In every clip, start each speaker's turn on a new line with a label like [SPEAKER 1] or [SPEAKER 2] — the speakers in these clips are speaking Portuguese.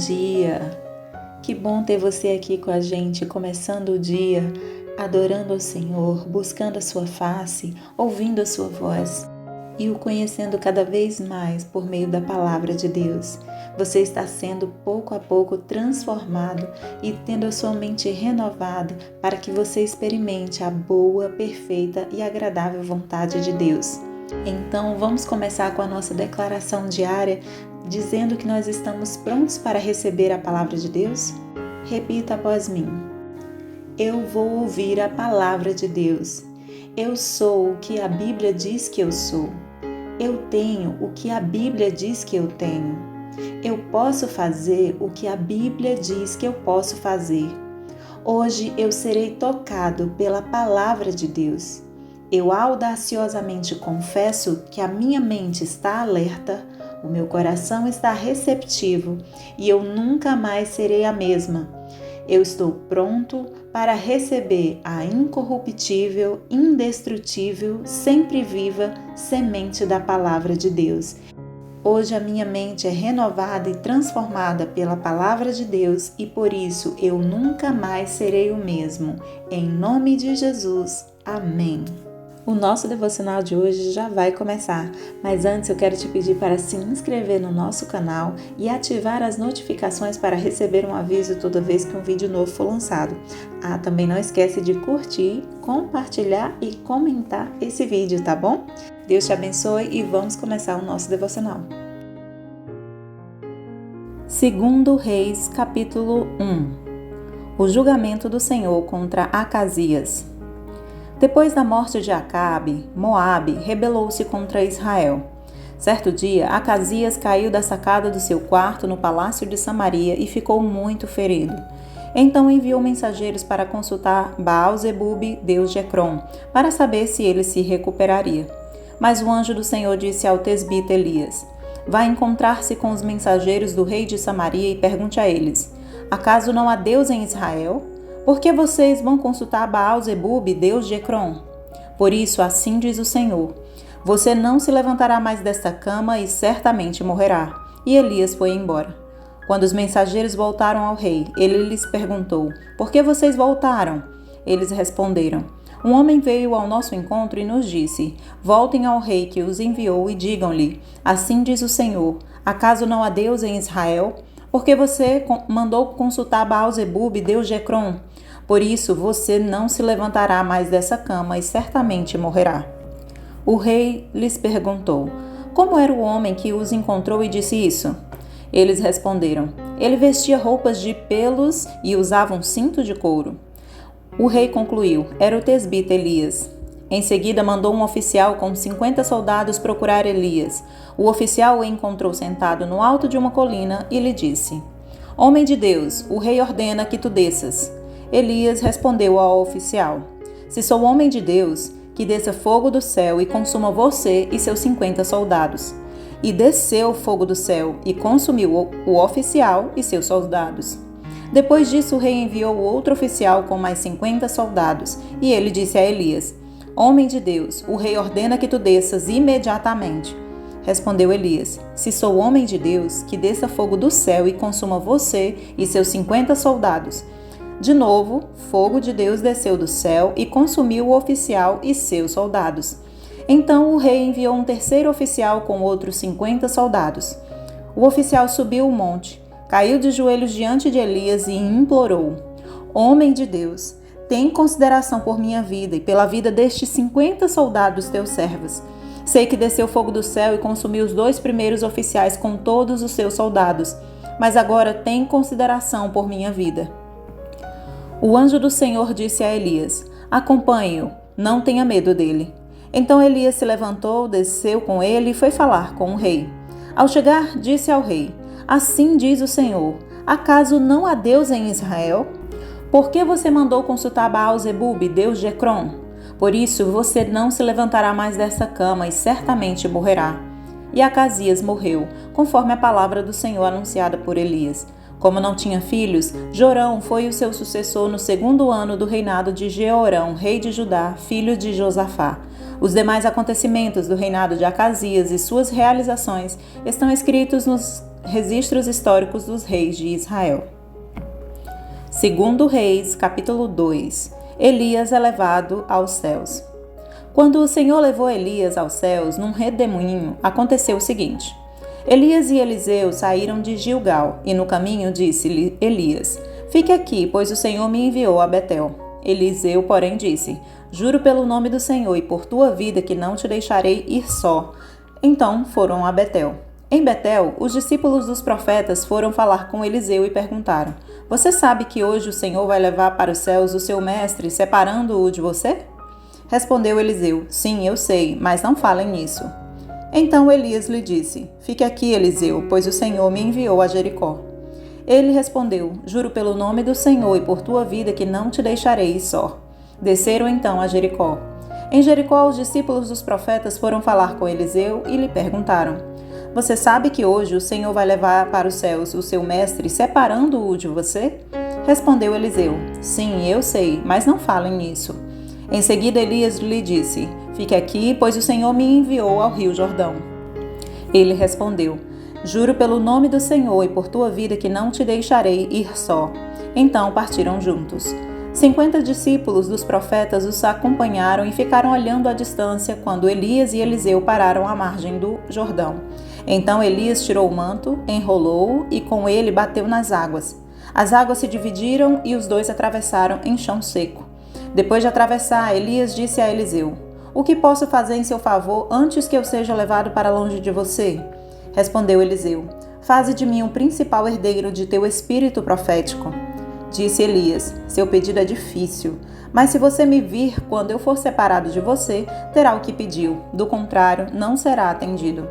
[SPEAKER 1] dia! Que bom ter você aqui com a gente, começando o dia, adorando ao Senhor, buscando a sua face, ouvindo a sua voz e o conhecendo cada vez mais por meio da palavra de Deus. Você está sendo pouco a pouco transformado e tendo a sua mente renovada para que você experimente a boa, perfeita e agradável vontade de Deus. Então, vamos começar com a nossa declaração diária, dizendo que nós estamos prontos para receber a palavra de Deus? Repita após mim. Eu vou ouvir a palavra de Deus. Eu sou o que a Bíblia diz que eu sou. Eu tenho o que a Bíblia diz que eu tenho. Eu posso fazer o que a Bíblia diz que eu posso fazer. Hoje eu serei tocado pela palavra de Deus. Eu audaciosamente confesso que a minha mente está alerta, o meu coração está receptivo e eu nunca mais serei a mesma. Eu estou pronto para receber a incorruptível, indestrutível, sempre viva semente da palavra de Deus. Hoje a minha mente é renovada e transformada pela palavra de Deus e por isso eu nunca mais serei o mesmo. Em nome de Jesus. Amém. O nosso devocional de hoje já vai começar, mas antes eu quero te pedir para se inscrever no nosso canal e ativar as notificações para receber um aviso toda vez que um vídeo novo for lançado. Também não esquece de curtir, compartilhar e comentar esse vídeo, tá bom? Deus te abençoe e vamos começar o nosso devocional. 2 Reis, capítulo 1. O julgamento do Senhor contra Acasias. Depois da morte de Acabe, Moabe rebelou-se contra Israel. Certo dia, Acasias caiu da sacada do seu quarto no palácio de Samaria e ficou muito ferido. Então enviou mensageiros para consultar Baal-zebube, deus de Ecrom, para saber se ele se recuperaria. Mas o anjo do Senhor disse ao tesbita Elias: "Vá encontrar-se com os mensageiros do rei de Samaria e pergunte a eles: acaso não há Deus em Israel? Por que vocês vão consultar Baal-zebube, deus de Ecrom? Por isso, assim diz o Senhor: você não se levantará mais desta cama e certamente morrerá." E Elias foi embora. Quando os mensageiros voltaram ao rei, ele lhes perguntou: "Por que vocês voltaram?" Eles responderam: "Um homem veio ao nosso encontro e nos disse: voltem ao rei que os enviou e digam-lhe: assim diz o Senhor: acaso não há Deus em Israel? Porque você mandou consultar Baal-zebube, deus de Ecrom? Por isso você não se levantará mais dessa cama e certamente morrerá." O rei lhes perguntou: "Como era o homem que os encontrou e disse isso?" Eles responderam: "Ele vestia roupas de pelos e usava um cinto de couro." O rei concluiu: era o tesbita Elias. Em seguida mandou um oficial com 50 soldados procurar Elias. O oficial o encontrou sentado no alto de uma colina e lhe disse: "Homem de Deus, o rei ordena que tu desças." Elias respondeu ao oficial: "Se sou homem de Deus, que desça fogo do céu e consuma você e seus 50 soldados." E desceu fogo do céu e consumiu o oficial e seus soldados. Depois disso o rei enviou outro oficial com mais 50 soldados, e ele disse a Elias: "Homem de Deus, o rei ordena que tu desças imediatamente." Respondeu Elias: "Se sou homem de Deus, que desça fogo do céu e consuma você e seus 50 soldados." De novo, fogo de Deus desceu do céu e consumiu o oficial e seus soldados. Então o rei enviou um terceiro oficial com outros 50 soldados. O oficial subiu o monte, caiu de joelhos diante de Elias e implorou: "Homem de Deus, tem consideração por minha vida e pela vida destes 50 soldados teus servos. Sei que desceu fogo do céu e consumiu os 2 primeiros oficiais com todos os seus soldados, mas agora tem consideração por minha vida." O anjo do Senhor disse a Elias: "Acompanhe-o, não tenha medo dele." Então Elias se levantou, desceu com ele e foi falar com o rei. Ao chegar, disse ao rei: "Assim diz o Senhor: acaso não há Deus em Israel? Por que você mandou consultar Baal-zebube, deus de Ecrom? Por isso você não se levantará mais dessa cama e certamente morrerá." E Acasias morreu, conforme a palavra do Senhor anunciada por Elias. Como não tinha filhos, Jorão foi o seu sucessor no 2º ano do reinado de Jeorão, rei de Judá, filho de Josafá. Os demais acontecimentos do reinado de Acasias e suas realizações estão escritos nos registros históricos dos reis de Israel. 2 Reis, capítulo 2. Elias é levado aos céus. Quando o Senhor levou Elias aos céus num redemoinho, aconteceu o seguinte: Elias e Eliseu saíram de Gilgal, e no caminho disse-lhe Elias: Fique aqui, pois o Senhor me enviou a Betel. Eliseu, porém, disse: Juro pelo nome do Senhor e por tua vida que não te deixarei ir só. Então foram a Betel. Em Betel, os discípulos dos profetas foram falar com Eliseu e perguntaram: Você sabe que hoje o Senhor vai levar para os céus o seu mestre, separando-o de você? Respondeu Eliseu: Sim, eu sei, mas não falem nisso. Então Elias lhe disse: Fique aqui, Eliseu, pois o Senhor me enviou a Jericó. Ele respondeu: Juro pelo nome do Senhor e por tua vida que não te deixarei ir só. Desceram então a Jericó. Em Jericó, os discípulos dos profetas foram falar com Eliseu e lhe perguntaram: Você sabe que hoje o Senhor vai levar para os céus o seu mestre, separando-o de você? Respondeu Eliseu: Sim, eu sei, mas não falem nisso. Em seguida, Elias lhe disse: Fique aqui, pois o Senhor me enviou ao rio Jordão. Ele respondeu: Juro pelo nome do Senhor e por tua vida que não te deixarei ir só. Então partiram juntos. 50 discípulos dos profetas os acompanharam e ficaram olhando à distância quando Elias e Eliseu pararam à margem do Jordão. Então Elias tirou o manto, enrolou-o e com ele bateu nas águas. As águas se dividiram e os dois atravessaram em chão seco. Depois de atravessar, Elias disse a Eliseu: O que posso fazer em seu favor antes que eu seja levado para longe de você? Respondeu Eliseu: Faze de mim um principal herdeiro de teu espírito profético. Disse Elias: Seu pedido é difícil, mas se você me vir quando eu for separado de você, terá o que pediu. Do contrário, não será atendido.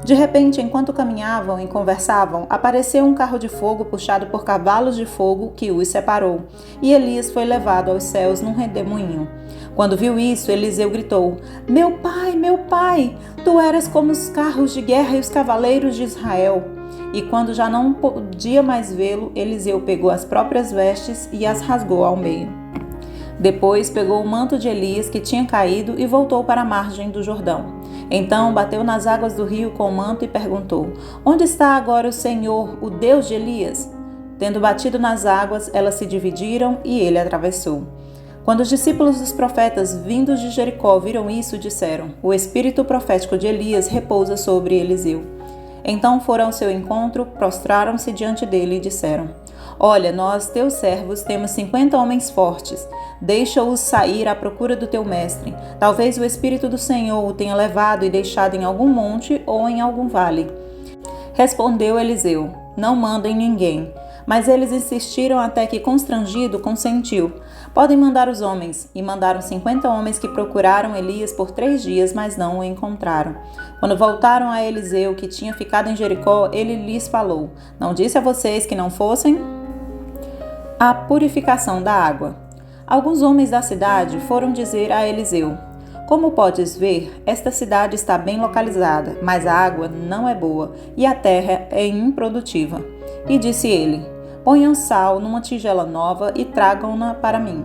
[SPEAKER 1] De repente, enquanto caminhavam e conversavam, apareceu um carro de fogo puxado por cavalos de fogo que os separou, e Elias foi levado aos céus num redemoinho. Quando viu isso, Eliseu gritou: meu pai, tu eras como os carros de guerra e os cavaleiros de Israel. E quando já não podia mais vê-lo, Eliseu pegou as próprias vestes e as rasgou ao meio. Depois pegou o manto de Elias que tinha caído e voltou para a margem do Jordão. Então bateu nas águas do rio com o manto e perguntou: Onde está agora o Senhor, o Deus de Elias? Tendo batido nas águas, elas se dividiram e ele atravessou. Quando os discípulos dos profetas vindos de Jericó viram isso, disseram: O espírito profético de Elias repousa sobre Eliseu. Então foram ao seu encontro, prostraram-se diante dele e disseram: Olha, nós, teus servos, temos 50 homens fortes. Deixa-os sair à procura do teu mestre. Talvez o Espírito do Senhor o tenha levado e deixado em algum monte ou em algum vale. Respondeu Eliseu: Não mandem ninguém. Mas eles insistiram até que, constrangido, consentiu: Podem mandar os homens. E mandaram 50 homens que procuraram Elias por 3 dias, mas não o encontraram. Quando voltaram a Eliseu, que tinha ficado em Jericó, ele lhes falou: Não disse a vocês que não fossem? A purificação da água. Alguns homens da cidade foram dizer a Eliseu: Como podes ver, esta cidade está bem localizada, mas a água não é boa e a terra é improdutiva. E disse ele: Ponham sal numa tigela nova e tragam-na para mim.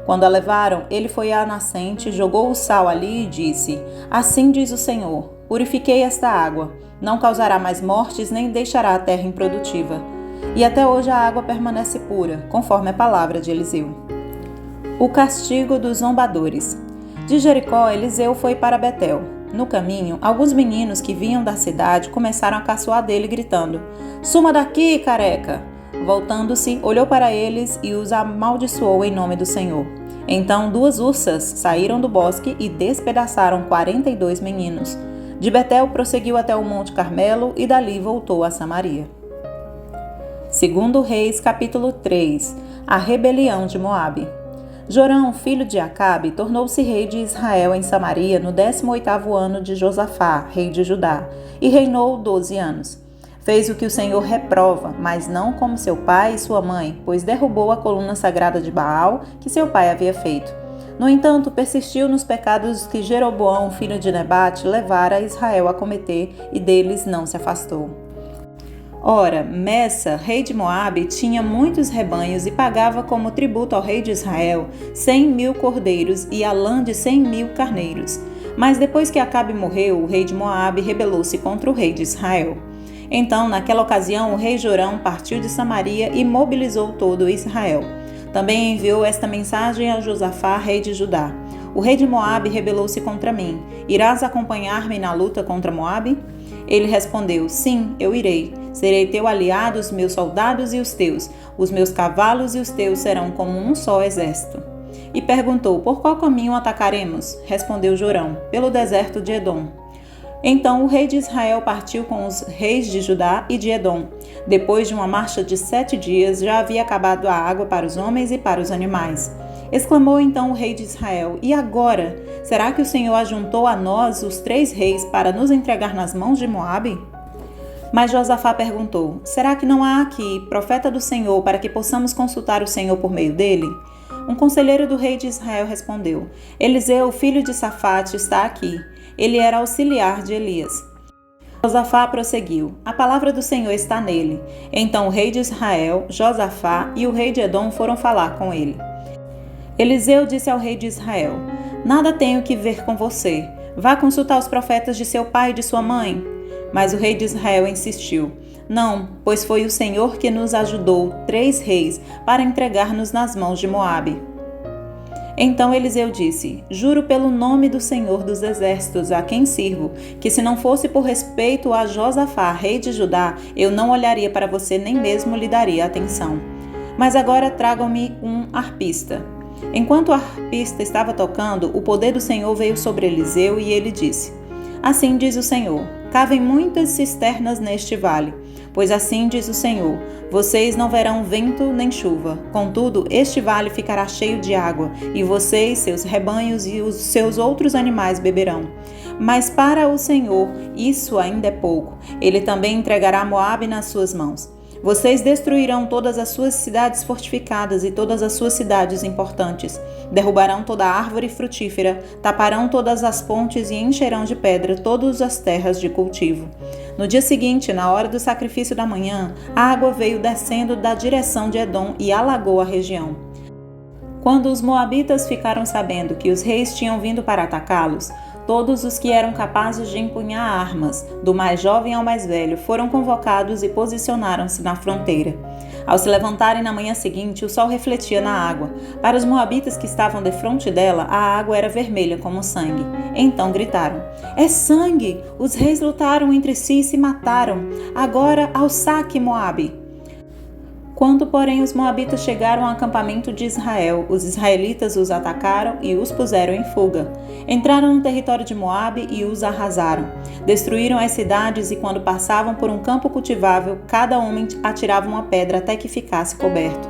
[SPEAKER 1] Quando a levaram, ele foi à nascente, jogou o sal ali e disse: Assim diz o Senhor: Purifiquei esta água, não causará mais mortes nem deixará a terra improdutiva. E até hoje a água permanece pura, conforme a palavra de Eliseu. O castigo dos zombadores. De Jericó, Eliseu foi para Betel. No caminho, alguns meninos que vinham da cidade começaram a caçoar dele, gritando: Suma daqui, careca! Voltando-se, olhou para eles e os amaldiçoou em nome do Senhor. Então 2 ursas saíram do bosque e despedaçaram 42 meninos. De Betel prosseguiu até o Monte Carmelo e dali voltou a Samaria. 2 Reis, capítulo 3. A rebelião de Moabe. Jorão, filho de Acabe, tornou-se rei de Israel em Samaria no 18º ano de Josafá, rei de Judá, e reinou 12 anos. Fez o que o Senhor reprova, mas não como seu pai e sua mãe, pois derrubou a coluna sagrada de Baal que seu pai havia feito. No entanto, persistiu nos pecados que Jeroboão, filho de Nebate, levara Israel a cometer, e deles não se afastou. Ora, Messa, rei de Moabe, tinha muitos rebanhos e pagava como tributo ao rei de Israel 100.000 cordeiros e a lã de 100.000 carneiros. Mas depois que Acabe morreu, o rei de Moabe rebelou-se contra o rei de Israel. Então, naquela ocasião, o rei Jorão partiu de Samaria e mobilizou todo Israel. Também enviou esta mensagem a Josafá, rei de Judá: O rei de Moabe rebelou-se contra mim. Irás acompanhar-me na luta contra Moabe? Ele respondeu: Sim, eu irei. Serei teu aliado, os meus soldados e os meus cavalos e os teus serão como um só exército. E perguntou: Por qual caminho atacaremos? Respondeu Jorão: Pelo deserto de Edom. Então o rei de Israel partiu com os reis de Judá e de Edom. Depois de uma marcha de 7 dias, já havia acabado a água para os homens e para os animais. Exclamou então o rei de Israel: E agora? Será que o Senhor ajuntou a nós, os 3 reis, para nos entregar nas mãos de Moabe? Mas Josafá perguntou: Será que não há aqui profeta do Senhor para que possamos consultar o Senhor por meio dele? Um conselheiro do rei de Israel respondeu: Eliseu, filho de Safate, está aqui. Ele era auxiliar de Elias. Josafá prosseguiu: A palavra do Senhor está nele. Então o rei de Israel, Josafá e o rei de Edom foram falar com ele. Eliseu disse ao rei de Israel: Nada tenho que ver com você. Vá consultar os profetas de seu pai e de sua mãe. Mas o rei de Israel insistiu: Não, pois foi o Senhor que nos ajudou, 3 reis, para entregar-nos nas mãos de Moabe. Então Eliseu disse: Juro pelo nome do Senhor dos exércitos, a quem sirvo, que se não fosse por respeito a Josafá, rei de Judá, eu não olharia para você nem mesmo lhe daria atenção. Mas agora tragam-me um arpista. Enquanto o arpista estava tocando, o poder do Senhor veio sobre Eliseu e ele disse: Assim diz o Senhor: Cavem muitas cisternas neste vale. Pois assim diz o Senhor: Vocês não verão vento nem chuva. Contudo, este vale ficará cheio de água, e vocês, seus rebanhos e os seus outros animais beberão. Mas para o Senhor isso ainda é pouco. Ele também entregará Moabe nas suas mãos. Vocês destruirão todas as suas cidades fortificadas e todas as suas cidades importantes. Derrubarão toda a árvore frutífera, taparão todas as pontes e encherão de pedra todas as terras de cultivo. No dia seguinte, na hora do sacrifício da manhã, a água veio descendo da direção de Edom e alagou a região. Quando os moabitas ficaram sabendo que os reis tinham vindo para atacá-los, todos os que eram capazes de empunhar armas, do mais jovem ao mais velho, foram convocados e posicionaram-se na fronteira. Ao se levantarem na manhã seguinte, o sol refletia na água. Para os moabitas que estavam defronte dela, a água era vermelha como sangue. Então gritaram: É sangue! Os reis lutaram entre si e se mataram. Agora ao saque, Moabe! Quando, porém, os moabitas chegaram ao acampamento de Israel, os israelitas os atacaram e os puseram em fuga. Entraram no território de Moabe e os arrasaram. Destruíram as cidades e, quando passavam por um campo cultivável, cada homem atirava uma pedra até que ficasse coberto.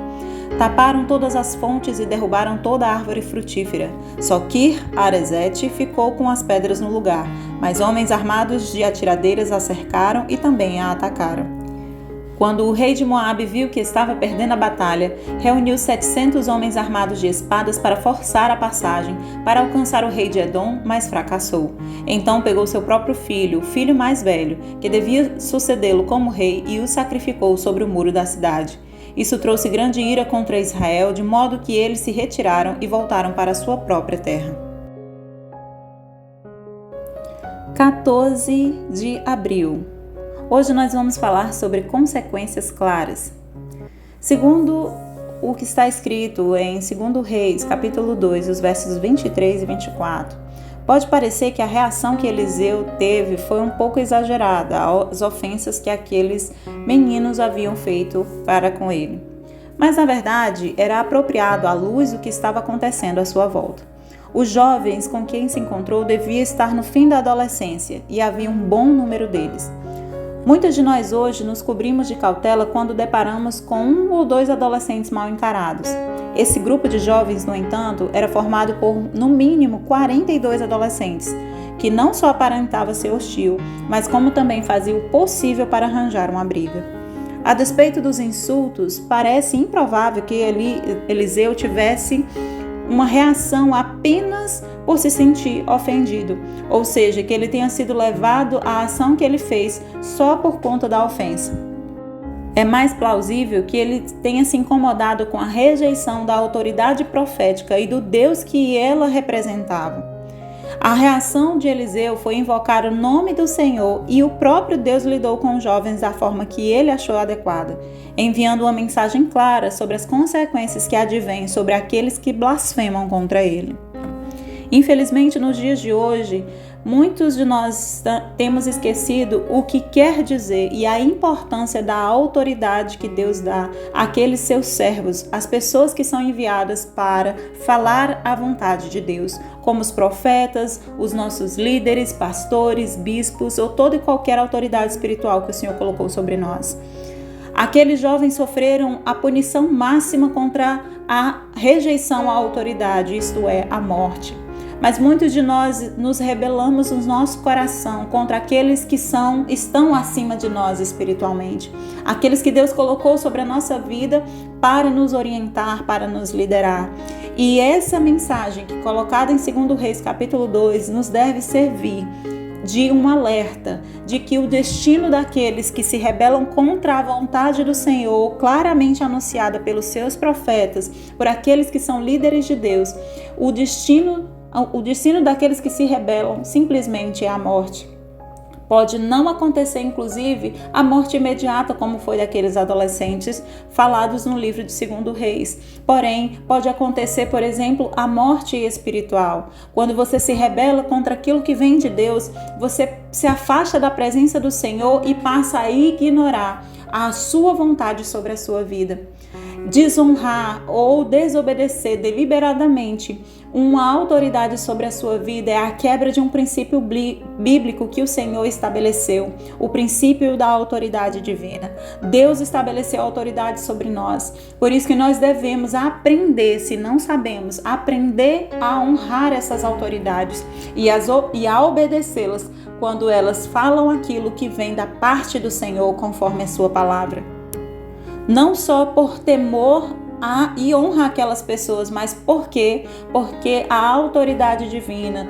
[SPEAKER 1] Taparam todas as fontes e derrubaram toda a árvore frutífera. Só Kir-Haresete ficou com as pedras no lugar, mas homens armados de atiradeiras a cercaram e também a atacaram. Quando o rei de Moabe viu que estava perdendo a batalha, reuniu 700 homens armados de espadas para forçar a passagem, para alcançar o rei de Edom, mas fracassou. Então pegou seu próprio filho, o filho mais velho, que devia sucedê-lo como rei, e o sacrificou sobre o muro da cidade. Isso trouxe grande ira contra Israel, de modo que eles se retiraram e voltaram para sua própria terra. 14 de abril. Hoje nós vamos falar sobre consequências claras. Segundo o que está escrito em 2 Reis, capítulo 2, os versos 23 e 24, pode parecer que a reação que Eliseu teve foi um pouco exagerada às ofensas que aqueles meninos haviam feito para com ele. Mas, na verdade, era apropriado à luz do que estava acontecendo à sua volta. Os jovens com quem se encontrou deviam estar no fim da adolescência e havia um bom número deles. Muitos de nós hoje nos cobrimos de cautela quando deparamos com 1 ou 2 adolescentes mal encarados. Esse grupo de jovens, no entanto, era formado por, no mínimo, 42 adolescentes, que não só aparentava ser hostil, mas como também fazia o possível para arranjar uma briga. A despeito dos insultos, parece improvável que Eliseu tivesse uma reação apenas por se sentir ofendido, ou seja, que ele tenha sido levado à ação que ele fez só por conta da ofensa. É mais plausível que ele tenha se incomodado com a rejeição da autoridade profética e do Deus que ela representava. A reação de Eliseu foi invocar o nome do Senhor e o próprio Deus lidou com os jovens da forma que ele achou adequada, enviando uma mensagem clara sobre as consequências que advêm sobre aqueles que blasfemam contra ele. Infelizmente, nos dias de hoje, muitos de nós temos esquecido o que quer dizer e a importância da autoridade que Deus dá àqueles seus servos, as pessoas que são enviadas para falar a vontade de Deus, como os profetas, os nossos líderes, pastores, bispos ou toda e qualquer autoridade espiritual que o Senhor colocou sobre nós. Aqueles jovens sofreram a punição máxima contra a rejeição à autoridade, isto é, a morte. Mas muitos de nós nos rebelamos no nosso coração contra aqueles que estão acima de nós espiritualmente. Aqueles que Deus colocou sobre a nossa vida para nos orientar, para nos liderar. E essa mensagem que é colocada em 2 Reis capítulo 2 nos deve servir de um alerta de que o destino daqueles que se rebelam contra a vontade do Senhor, claramente anunciada pelos seus profetas, por aqueles que são líderes de Deus, o destino daqueles que se rebelam simplesmente é a morte. Pode não acontecer, inclusive, a morte imediata, como foi daqueles adolescentes falados no livro de 2 Reis. Porém, pode acontecer, por exemplo, a morte espiritual. Quando você se rebela contra aquilo que vem de Deus, você se afasta da presença do Senhor e passa a ignorar a sua vontade sobre a sua vida. Desonrar ou desobedecer deliberadamente uma autoridade sobre a sua vida é a quebra de um princípio bíblico que o Senhor estabeleceu, o princípio da autoridade divina. Deus estabeleceu a autoridade sobre nós, por isso que nós devemos aprender, se não sabemos, aprender a honrar essas autoridades e a obedecê-las quando elas falam aquilo que vem da parte do Senhor conforme a sua palavra. Não só por temor e honra aquelas pessoas, mas porque a autoridade divina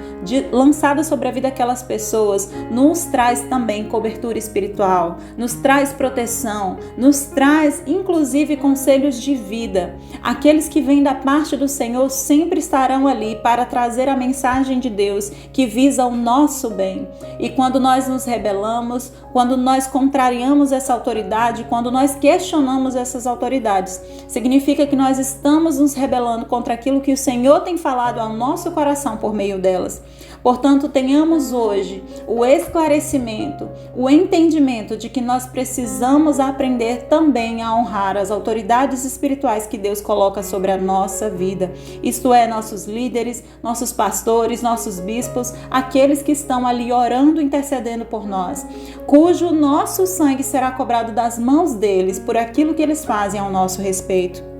[SPEAKER 1] lançada sobre a vida daquelas pessoas nos traz também cobertura espiritual, nos traz proteção, nos traz inclusive conselhos de vida. Aqueles que vêm da parte do Senhor sempre estarão ali para trazer a mensagem de Deus que visa o nosso bem. E quando nós nos rebelamos, quando nós contrariamos essa autoridade, quando nós questionamos essas autoridades, significa que nós estamos nos rebelando contra aquilo que o Senhor tem falado ao nosso coração por meio delas. Portanto, tenhamos hoje o esclarecimento, o entendimento de que nós precisamos aprender também a honrar as autoridades espirituais que Deus coloca sobre a nossa vida. Isto é, nossos líderes, nossos pastores, nossos bispos, aqueles que estão ali orando, intercedendo por nós, cujo nosso sangue será cobrado das mãos deles por aquilo que eles fazem ao nosso respeito.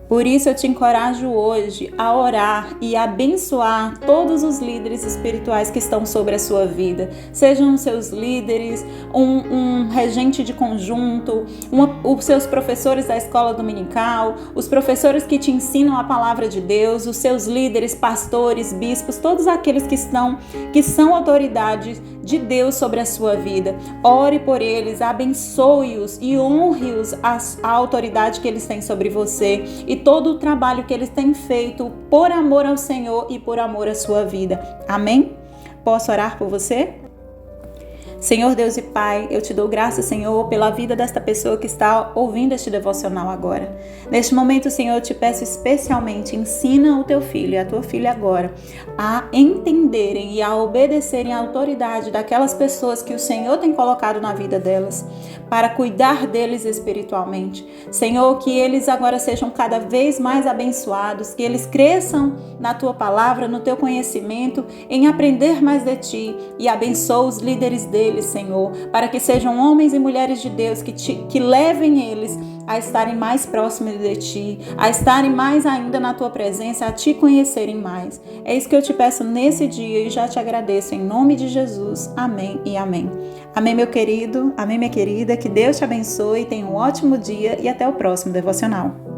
[SPEAKER 1] Por isso eu te encorajo hoje a orar e abençoar todos os líderes espirituais que estão sobre a sua vida. Sejam os seus líderes, um regente de conjunto, os seus professores da escola dominical, os professores que te ensinam a palavra de Deus, os seus líderes, pastores, bispos, todos aqueles que são autoridades de Deus sobre a sua vida. Ore por eles, abençoe-os e honre-os a autoridade que eles têm sobre você e todo o trabalho que eles têm feito por amor ao Senhor e por amor à sua vida. Amém? Posso orar por você? Senhor Deus e Pai, eu te dou graças, Senhor, pela vida desta pessoa que está ouvindo este devocional agora. Neste momento, Senhor, eu te peço especialmente, ensina o teu filho e a tua filha agora a entenderem e a obedecerem à autoridade daquelas pessoas que o Senhor tem colocado na vida delas, para cuidar deles espiritualmente. Senhor, que eles agora sejam cada vez mais abençoados, que eles cresçam na tua palavra, no teu conhecimento, em aprender mais de ti, e abençoa os líderes deles, Senhor, para que sejam homens e mulheres de Deus que levem eles a estarem mais próximos de ti, a estarem mais ainda na tua presença, a te conhecerem mais. É isso que eu te peço nesse dia e já te agradeço em nome de Jesus. Amém e amém. Amém, meu querido, amém, minha querida, que Deus te abençoe, tenha um ótimo dia e até o próximo devocional.